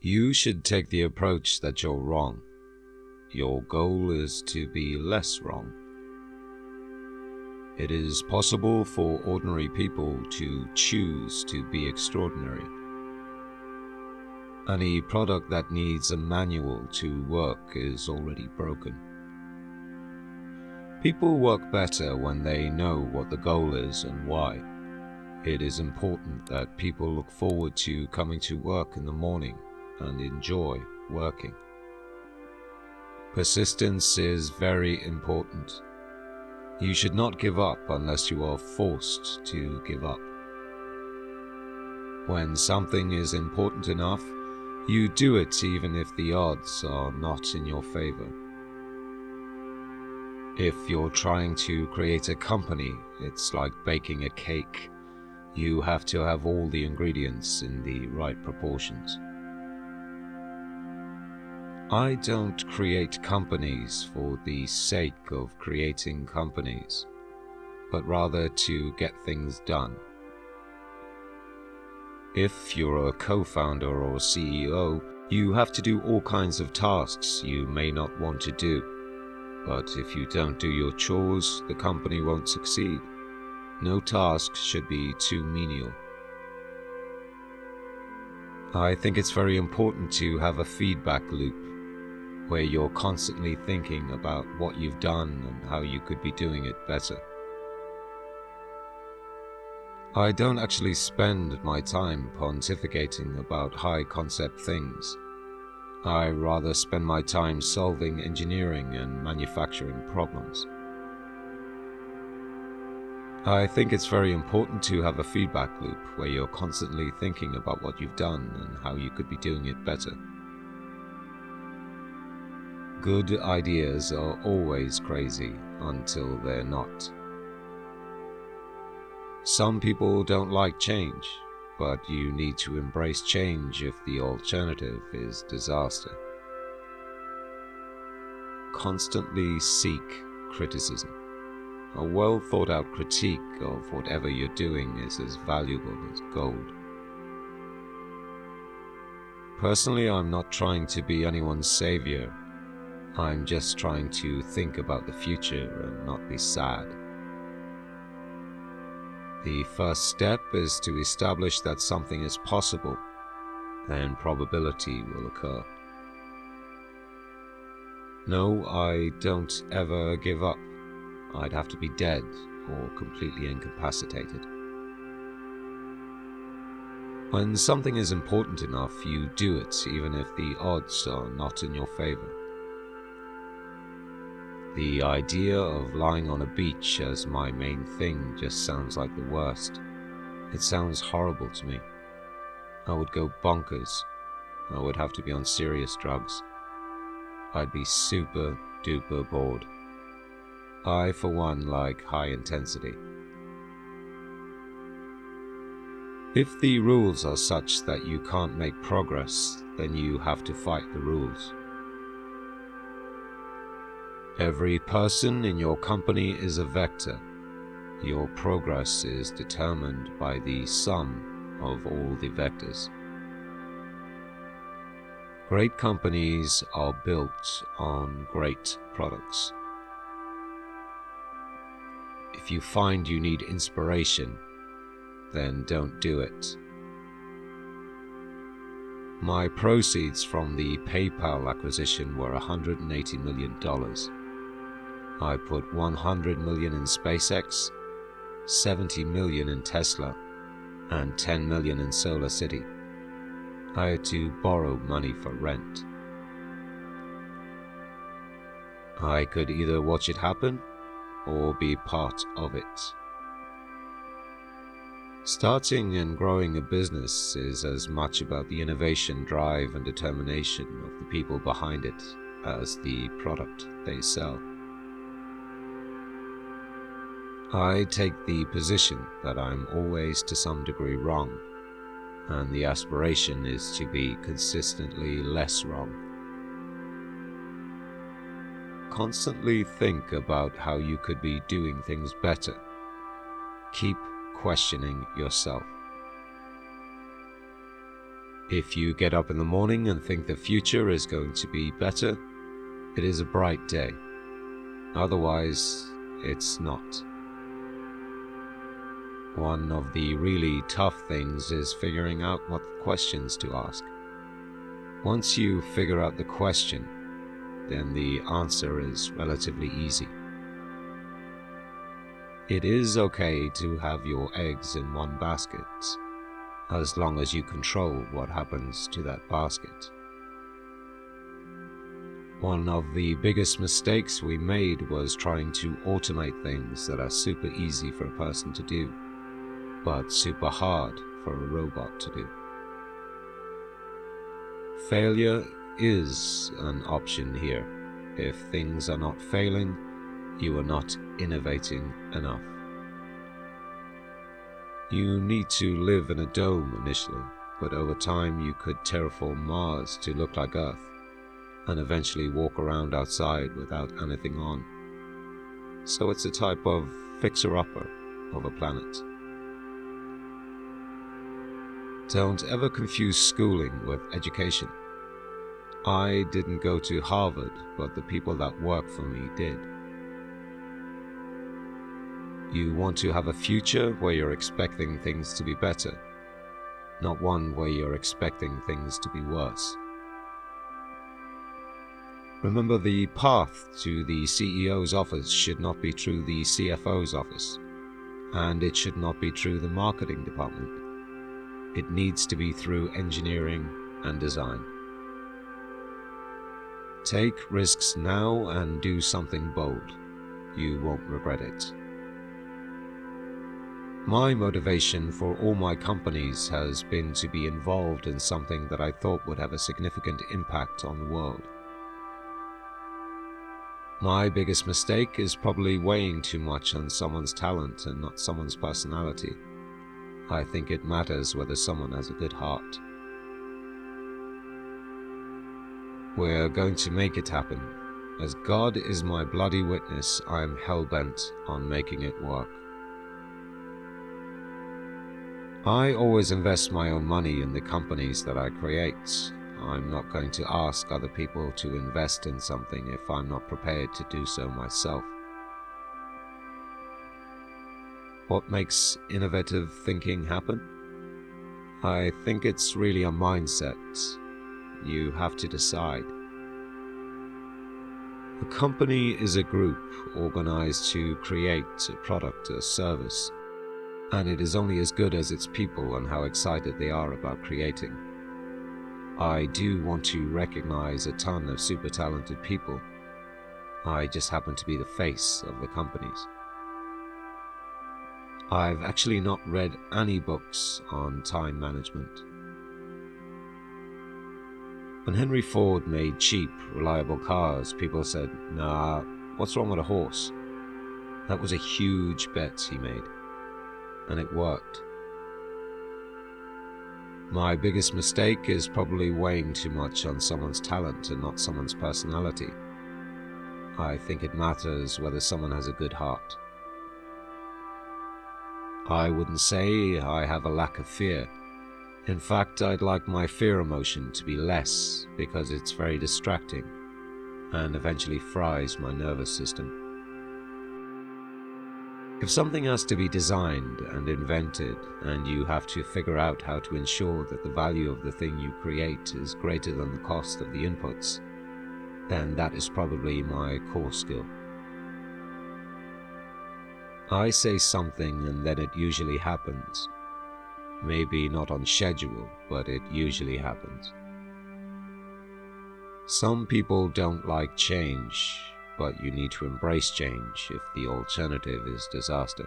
You should take the approach that you're wrong. Your goal is to be less wrong. It is possible for ordinary people to choose to be extraordinary. Any product that needs a manual to work is already broken. People work better when they know what the goal is and why. It is important that people look forward to coming to work in the morning and enjoy working. Persistence is very important. You should not give up unless you are forced to give up. When something is important enough, you do it even if the odds are not in your favor. If you're trying to create a company, it's like baking a cake. You have to have all the ingredients in the right proportions. I don't create companies for the sake of creating companies, but rather to get things done. If you're a co-founder or CEO, you have to do all kinds of tasks you may not want to do. But if you don't do your chores, the company won't succeed. No task should be too menial. I think it's very important to have a feedback loop where you're constantly thinking about what you've done and how you could be doing it better. I don't actually spend my time pontificating about high-concept things. I rather spend my time solving engineering and manufacturing problems. I think it's very important to have a feedback loop where you're constantly thinking about what you've done and how you could be doing it better. Good ideas are always crazy until they're not. Some people don't like change, but you need to embrace change if the alternative is disaster. Constantly seek criticism. A well-thought-out critique of whatever you're doing is as valuable as gold. Personally, I'm not trying to be anyone's savior. I'm just trying to think about the future and not be sad. The first step is to establish that something is possible, then probability will occur. No, I don't ever give up. I'd have to be dead or completely incapacitated. When something is important enough, you do it even if the odds are not in your favor. The idea of lying on a beach as my main thing just sounds like the worst. It sounds horrible to me. I would go bonkers. I would have to be on serious drugs. I'd be super duper bored. I, for one, like high intensity. If the rules are such that you can't make progress, then you have to fight the rules. Every person in your company is a vector. Your progress is determined by the sum of all the vectors. Great companies are built on great products. If you find you need inspiration, then don't do it. My proceeds from the PayPal acquisition were $180 million. I put $100 million in SpaceX, $70 million in Tesla, and $10 million in SolarCity. I had to borrow money for rent. I could either watch it happen or be part of it. Starting and growing a business is as much about the innovation, drive, and determination of the people behind it as the product they sell. I take the position that I'm always to some degree wrong, and the aspiration is to be consistently less wrong. Constantly think about how you could be doing things better. Keep questioning yourself. If you get up in the morning and think the future is going to be better, it is a bright day. Otherwise, it's not. One of the really tough things is figuring out what questions to ask. Once you figure out the question, then the answer is relatively easy. It is okay to have your eggs in one basket, as long as you control what happens to that basket. One of the biggest mistakes we made was trying to automate things that are super easy for a person to do, but super hard for a robot to do. Failure is an option here. If things are not failing, you are not innovating enough. You need to live in a dome initially, but over time you could terraform Mars to look like Earth, and eventually walk around outside without anything on. So it's a type of fixer-upper of a planet. Don't ever confuse schooling with education. I didn't go to Harvard, but the people that work for me did. You want to have a future where you're expecting things to be better, not one where you're expecting things to be worse. Remember, the path to the CEO's office should not be through the CFO's office, and it should not be through the marketing department. It needs to be through engineering and design. Take risks now and do something bold. You won't regret it. My motivation for all my companies has been to be involved in something that I thought would have a significant impact on the world. My biggest mistake is probably weighing too much on someone's talent and not someone's personality. I think it matters whether someone has a good heart. We're going to make it happen. As God is my bloody witness, I am hell-bent on making it work. I always invest my own money in the companies that I create. I'm not going to ask other people to invest in something if I'm not prepared to do so myself. What makes innovative thinking happen? I think it's really a mindset. You have to decide. A company is a group organized to create a product or service, and it is only as good as its people and how excited they are about creating. I do want to recognize a ton of super talented people. I just happen to be the face of the companies. I've actually not read any books on time management. When Henry Ford made cheap, reliable cars, people said, "Nah, what's wrong with a horse?" That was a huge bet he made, and it worked. My biggest mistake is probably weighing too much on someone's talent and not someone's personality. I think it matters whether someone has a good heart. I wouldn't say I have a lack of fear. In fact, I'd like my fear emotion to be less because it's very distracting and eventually fries my nervous system. If something has to be designed and invented, and you have to figure out how to ensure that the value of the thing you create is greater than the cost of the inputs, then that is probably my core skill. I say something and then it usually happens. Maybe not on schedule, but it usually happens. Some people don't like change, but you need to embrace change if the alternative is disaster.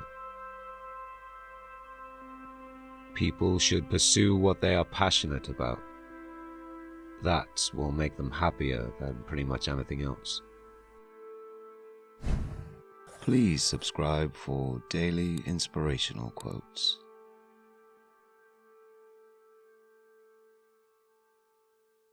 People should pursue what they are passionate about. That will make them happier than pretty much anything else. Please subscribe for daily inspirational quotes.